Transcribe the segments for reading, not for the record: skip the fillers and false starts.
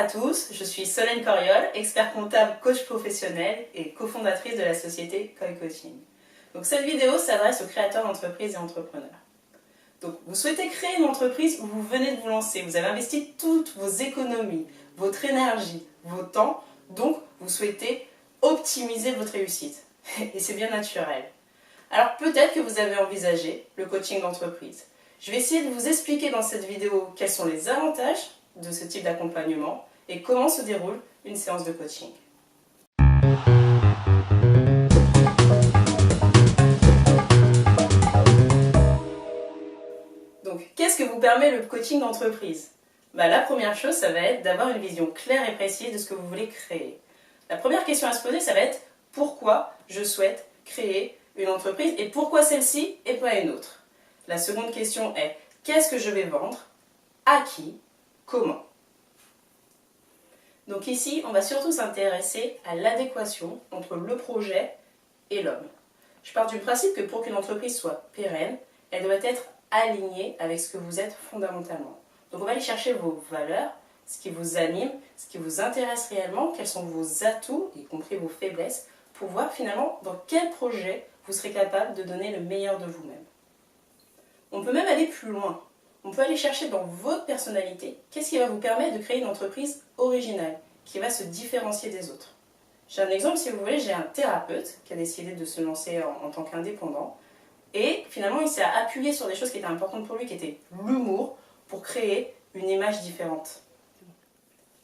à tous, je suis Solène Coriol, expert comptable, coach professionnel et cofondatrice de la société Koi Coaching. Donc cette vidéo s'adresse aux créateurs d'entreprises et entrepreneurs. Donc vous souhaitez créer une entreprise où vous venez de vous lancer, vous avez investi toutes vos économies, votre énergie, vos temps, donc vous souhaitez optimiser votre réussite. Et c'est bien naturel. Alors peut-être que vous avez envisagé le coaching d'entreprise. Je vais essayer de vous expliquer dans cette vidéo quels sont les avantages de ce type d'accompagnement et comment se déroule une séance de coaching. Donc, qu'est-ce que vous permet le coaching d'entreprise ? La première chose, ça va être d'avoir une vision claire et précise de ce que vous voulez créer. La première question à se poser, ça va être pourquoi je souhaite créer une entreprise et pourquoi celle-ci et pas une autre. La seconde question est qu'est-ce que je vais vendre ? À qui ? Comment ? Donc ici, on va surtout s'intéresser à l'adéquation entre le projet et l'homme. Je pars du principe que pour qu'une entreprise soit pérenne, elle doit être alignée avec ce que vous êtes fondamentalement. Donc on va aller chercher vos valeurs, ce qui vous anime, ce qui vous intéresse réellement, quels sont vos atouts, y compris vos faiblesses, pour voir finalement dans quel projet vous serez capable de donner le meilleur de vous-même. On peut même aller plus loin. On peut aller chercher dans votre personnalité qu'est-ce qui va vous permettre de créer une entreprise originale, qui va se différencier des autres. J'ai un exemple, si vous voulez, j'ai un thérapeute qui a décidé de se lancer en tant qu'indépendant et finalement il s'est appuyé sur des choses qui étaient importantes pour lui, qui étaient l'humour, pour créer une image différente.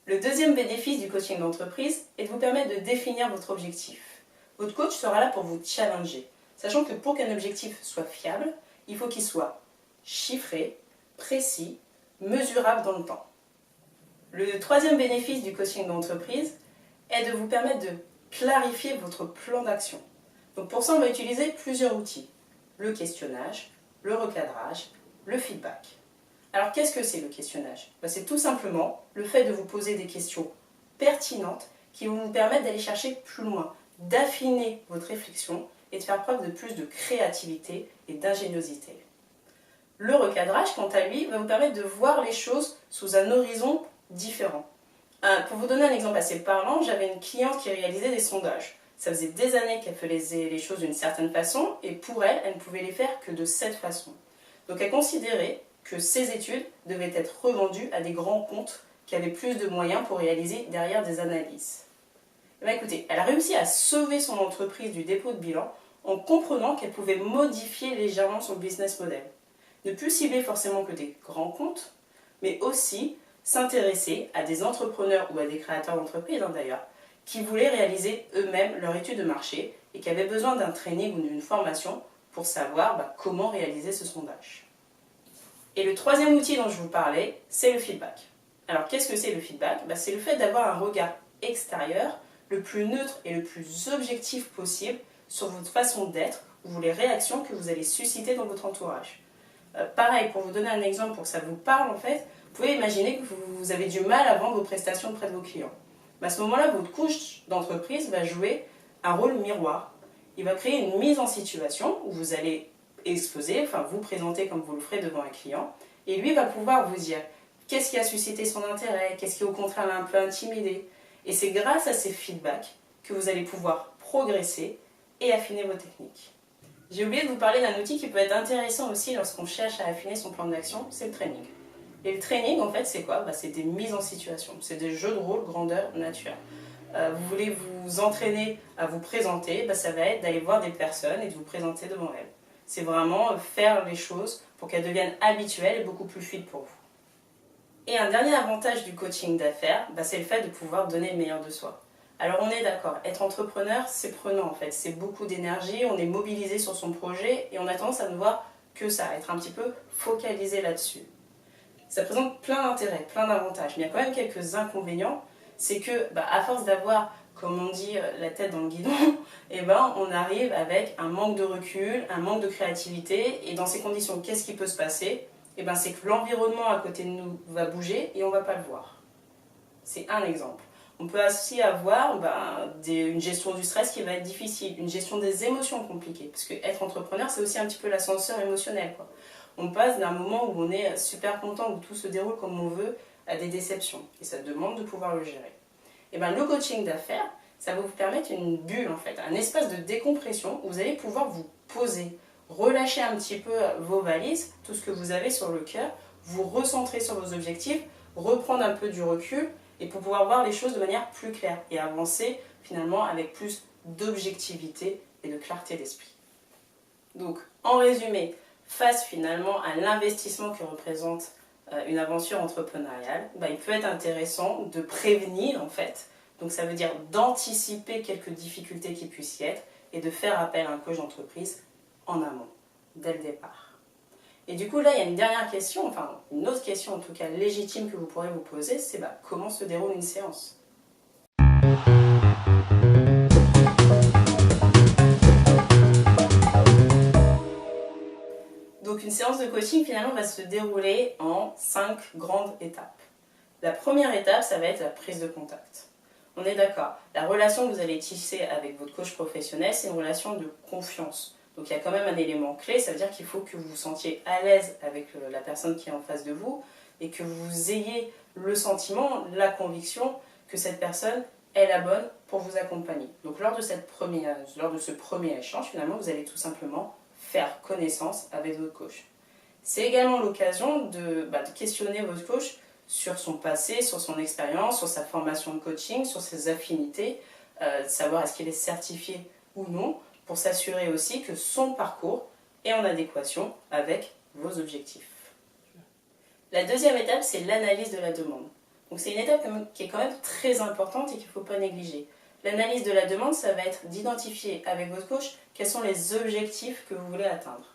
Le deuxième bénéfice du coaching d'entreprise est de vous permettre de définir votre objectif. Votre coach sera là pour vous challenger, sachant que pour qu'un objectif soit fiable, il faut qu'il soit chiffré, précis, mesurable dans le temps. Le troisième bénéfice du coaching d'entreprise est de vous permettre de clarifier votre plan d'action. Donc pour ça, on va utiliser plusieurs outils. Le questionnage, le recadrage, le feedback. Alors qu'est-ce que c'est le questionnage ? C'est tout simplement le fait de vous poser des questions pertinentes qui vont vous permettre d'aller chercher plus loin, d'affiner votre réflexion et de faire preuve de plus de créativité et d'ingéniosité. Le recadrage, quant à lui, va vous permettre de voir les choses sous un horizon différent. Pour vous donner un exemple assez parlant, j'avais une cliente qui réalisait des sondages. Ça faisait des années qu'elle faisait les choses d'une certaine façon et pour elle, elle ne pouvait les faire que de cette façon. Donc elle considérait que ses études devaient être revendues à des grands comptes qui avaient plus de moyens pour réaliser derrière des analyses. Écoutez, elle a réussi à sauver son entreprise du dépôt de bilan en comprenant qu'elle pouvait modifier légèrement son business model. Ne plus cibler forcément que des grands comptes, mais aussi s'intéresser à des entrepreneurs ou à des créateurs d'entreprises d'ailleurs, qui voulaient réaliser eux-mêmes leur étude de marché et qui avaient besoin d'un training ou d'une formation pour savoir comment réaliser ce sondage. Et le troisième outil dont je vous parlais, c'est le feedback. Alors qu'est-ce que c'est le feedback ? C'est le fait d'avoir un regard extérieur le plus neutre et le plus objectif possible sur votre façon d'être ou les réactions que vous allez susciter dans votre entourage. Pareil, pour vous donner un exemple pour que ça vous parle en fait, vous pouvez imaginer que vous avez du mal à vendre vos prestations auprès de vos clients. À ce moment-là, votre coach d'entreprise va jouer un rôle miroir. Il va créer une mise en situation où vous allez exposer, vous présenter comme vous le ferez devant un client, et lui va pouvoir vous dire qu'est-ce qui a suscité son intérêt, qu'est-ce qui au contraire l'a un peu intimidé. Et c'est grâce à ces feedbacks que vous allez pouvoir progresser et affiner vos techniques. J'ai oublié de vous parler d'un outil qui peut être intéressant aussi lorsqu'on cherche à affiner son plan d'action, c'est le training. Et le training, en fait, c'est quoi ? C'est des mises en situation, c'est des jeux de rôle grandeur nature. Vous voulez vous entraîner à vous présenter, ça va être d'aller voir des personnes et de vous présenter devant elles. C'est vraiment faire les choses pour qu'elles deviennent habituelles et beaucoup plus fluides pour vous. Et un dernier avantage du coaching d'affaires, c'est le fait de pouvoir donner le meilleur de soi. Alors on est d'accord, être entrepreneur, c'est prenant en fait, c'est beaucoup d'énergie, on est mobilisé sur son projet et on a tendance à ne voir que ça, être un petit peu focalisé là-dessus. Ça présente plein d'intérêts, plein d'avantages, mais il y a quand même quelques inconvénients, c'est que à force d'avoir, comme on dit, la tête dans le guidon, on arrive avec un manque de recul, un manque de créativité, et dans ces conditions, qu'est-ce qui peut se passer ? C'est que l'environnement à côté de nous va bouger et on ne va pas le voir. C'est un exemple. On peut aussi avoir une gestion du stress qui va être difficile, une gestion des émotions compliquée, parce que être entrepreneur, c'est aussi un petit peu l'ascenseur émotionnel, On passe d'un moment où on est super content, où tout se déroule comme on veut, à des déceptions et ça demande de pouvoir le gérer. Et bien le coaching d'affaires, ça va vous permettre une bulle en fait, un espace de décompression où vous allez pouvoir vous poser, relâcher un petit peu vos valises, tout ce que vous avez sur le cœur, vous recentrer sur vos objectifs, reprendre un peu du recul et pour pouvoir voir les choses de manière plus claire et avancer finalement avec plus d'objectivité et de clarté d'esprit. Donc en résumé, face finalement à l'investissement que représente une aventure entrepreneuriale, il peut être intéressant de prévenir en fait. Donc ça veut dire d'anticiper quelques difficultés qui puissent y être et de faire appel à un coach d'entreprise en amont, dès le départ. Et du coup là il y a une dernière question, enfin une autre question en tout cas légitime que vous pourrez vous poser, c'est comment se déroule une séance ? Donc une séance de coaching finalement va se dérouler en 5 grandes étapes. La première étape, ça va être la prise de contact. On est d'accord, la relation que vous allez tisser avec votre coach professionnel, c'est une relation de confiance. Donc il y a quand même un élément clé, ça veut dire qu'il faut que vous vous sentiez à l'aise avec la personne qui est en face de vous et que vous ayez le sentiment, la conviction que cette personne est la bonne pour vous accompagner. Donc lors de ce premier échange, finalement, vous allez tout simplement faire connaissance avec votre coach. C'est également l'occasion de questionner votre coach sur son passé, sur son expérience, sur sa formation de coaching, sur ses affinités, savoir est-ce qu'il est certifié ou non, pour s'assurer aussi que son parcours est en adéquation avec vos objectifs. La deuxième étape, c'est l'analyse de la demande. Donc c'est une étape qui est quand même très importante et qu'il ne faut pas négliger. L'analyse de la demande, ça va être d'identifier avec votre coach quels sont les objectifs que vous voulez atteindre.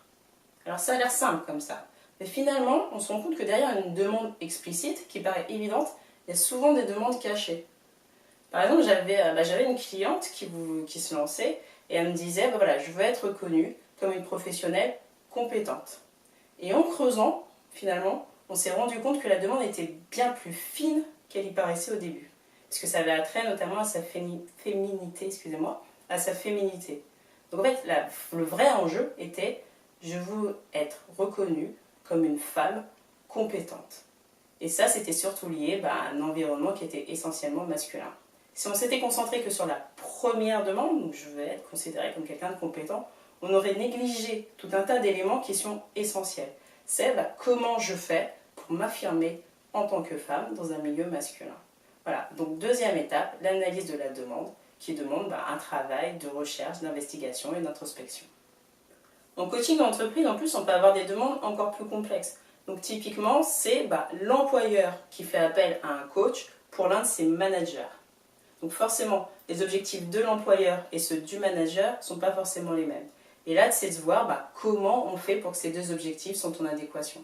Alors ça a l'air simple comme ça, mais finalement, on se rend compte que derrière une demande explicite, qui paraît évidente, il y a souvent des demandes cachées. Par exemple, j'avais une cliente qui se lançait et elle me disait, je veux être reconnue comme une professionnelle compétente. Et en creusant, finalement, on s'est rendu compte que la demande était bien plus fine qu'elle y paraissait au début. Parce que ça avait attrait notamment à sa féminité, à sa féminité. Donc en fait, le vrai enjeu était, je veux être reconnue comme une femme compétente. Et ça, c'était surtout lié à un environnement qui était essentiellement masculin. Si on s'était concentré que sur la première demande, donc je veux être considérée comme quelqu'un de compétent, on aurait négligé tout un tas d'éléments qui sont essentiels. C'est comment je fais pour m'affirmer en tant que femme dans un milieu masculin. Voilà, donc deuxième étape, l'analyse de la demande, qui demande un travail de recherche, d'investigation et d'introspection. En coaching d'entreprise, en plus, on peut avoir des demandes encore plus complexes. Donc typiquement, c'est l'employeur qui fait appel à un coach pour l'un de ses managers. Donc forcément, les objectifs de l'employeur et ceux du manager ne sont pas forcément les mêmes. Et là, c'est de voir comment on fait pour que ces deux objectifs sont en adéquation.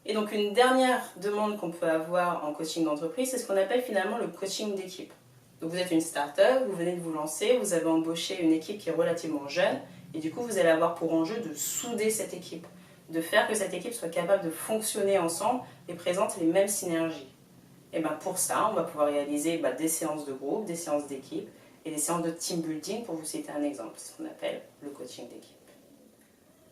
Et donc une dernière demande qu'on peut avoir en coaching d'entreprise, c'est ce qu'on appelle finalement le coaching d'équipe. Donc vous êtes une start-up, vous venez de vous lancer, vous avez embauché une équipe qui est relativement jeune, et du coup vous allez avoir pour enjeu de souder cette équipe, de faire que cette équipe soit capable de fonctionner ensemble et présente les mêmes synergies. Et pour ça, on va pouvoir réaliser des séances de groupe, des séances d'équipe et des séances de team building pour vous citer un exemple, c'est ce qu'on appelle le coaching d'équipe.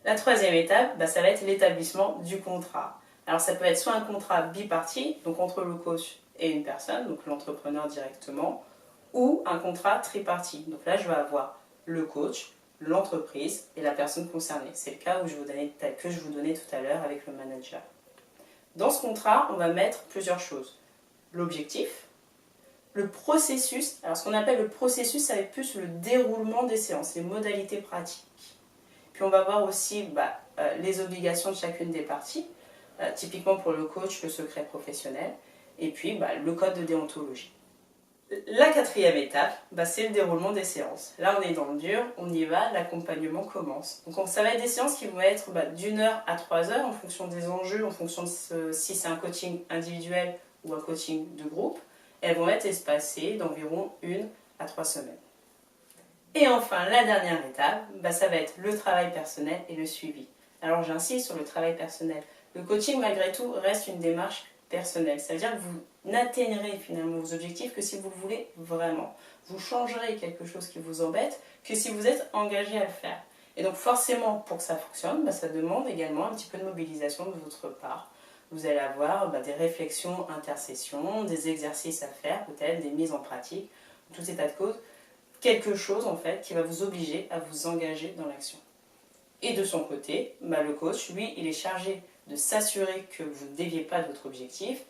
La troisième étape, ça va être l'établissement du contrat. Alors ça peut être soit un contrat bipartite, donc entre le coach et une personne, donc l'entrepreneur directement, ou un contrat tripartite. Donc là, je vais avoir le coach, l'entreprise et la personne concernée. C'est le cas que je vous donnais tout à l'heure avec le manager. Dans ce contrat, on va mettre plusieurs choses. L'objectif, le processus. Alors ce qu'on appelle le processus, ça va être plus le déroulement des séances, les modalités pratiques. Puis on va voir aussi les obligations de chacune des parties. Typiquement pour le coach, le secret professionnel, et puis le code de déontologie. La quatrième étape, c'est le déroulement des séances. Là, on est dans le dur, on y va, l'accompagnement commence. Donc ça va être des séances qui vont être d'1 heure à 3 heures en fonction des enjeux, en fonction de si c'est un coaching individuel ou un coaching de groupe. Elles vont être espacées d'environ 1 à 3 semaines. Et enfin, la dernière étape, ça va être le travail personnel et le suivi. Alors j'insiste sur le travail personnel. Le coaching, malgré tout, reste une démarche personnelle. C'est-à-dire que vous n'atteindrez finalement vos objectifs que si vous le voulez vraiment. Vous changerez quelque chose qui vous embête que si vous êtes engagé à le faire. Et donc forcément, pour que ça fonctionne, ça demande également un petit peu de mobilisation de votre part. vous allez avoir des réflexions, intercessions, des exercices à faire peut-être, des mises en pratique, tout état de cause, quelque chose en fait qui va vous obliger à vous engager dans l'action. Et de son côté, le coach, lui, il est chargé de s'assurer que vous ne déviez pas de votre objectif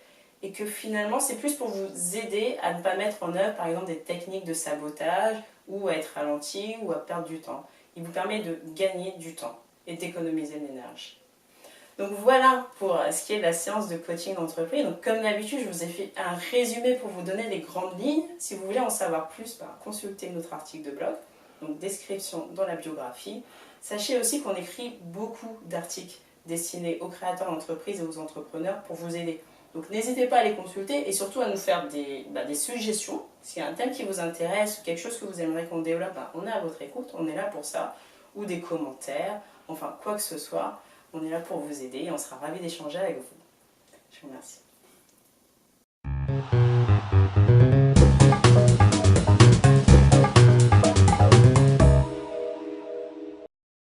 et que finalement, c'est plus pour vous aider à ne pas mettre en œuvre, par exemple, des techniques de sabotage ou à être ralenti ou à perdre du temps. Il vous permet de gagner du temps et d'économiser de l'énergie. Donc voilà pour ce qui est de la séance de coaching d'entreprise. Donc comme d'habitude, je vous ai fait un résumé pour vous donner les grandes lignes. Si vous voulez en savoir plus, consultez notre article de blog, donc description dans la biographie. Sachez aussi qu'on écrit beaucoup d'articles destinés aux créateurs d'entreprises et aux entrepreneurs pour vous aider. Donc n'hésitez pas à les consulter et surtout à nous faire des suggestions. S'il y a un thème qui vous intéresse ou quelque chose que vous aimeriez qu'on développe, on est à votre écoute, on est là pour ça. Ou des commentaires, enfin quoi que ce soit. On est là pour vous aider et on sera ravis d'échanger avec vous. Je vous remercie.